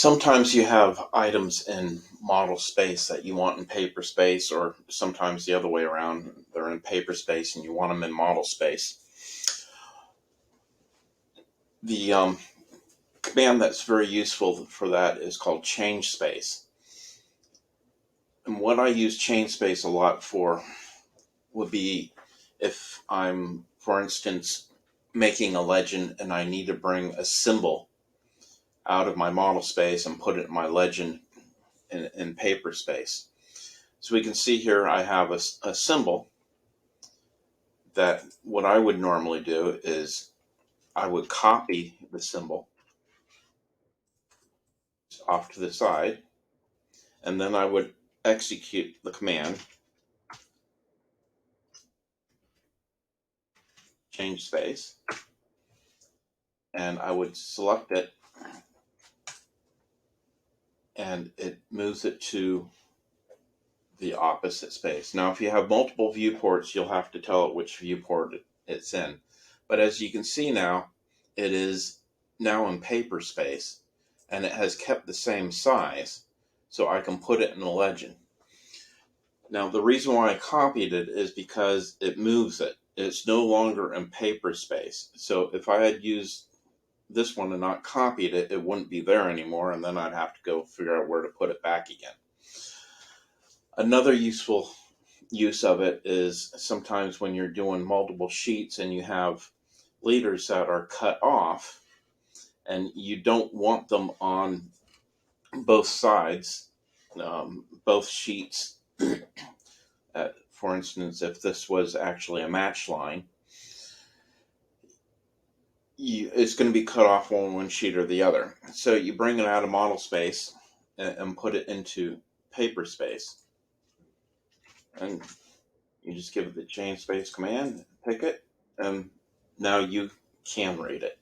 Sometimes you have items in model space that you want in paper space, or sometimes the other way around. They're in paper space and you want them in model space. The command that's very useful for that is called change space. And what I use change space a lot for would be if I'm, for instance, making a legend and I need to bring a symbol out of my model space and put it in my legend in paper space. So we can see here I have a symbol that what I would normally do is I would copy the symbol off to the side, and then I would execute the command change space, and I would select it, and it moves it to the opposite space. Now, if you have multiple viewports, you'll have to tell it which viewport it's in. But as you can see now, it is now in paper space, and it has kept the same size, so I can put it in a legend. Now, the reason why I copied it is because it moves it. It's no longer in paper space. So if I had used this one and not copied it, it wouldn't be there anymore, and then I'd have to go figure out where to put it back again. Another useful use of it is sometimes when you're doing multiple sheets and you have leaders that are cut off and you don't want them on both sides, both sheets. For instance, if this was actually a match line, it's going to be cut off on one sheet or the other. So you bring it out of model space and put it into paper space. And you just give it the change space command, pick it, and now you can read it.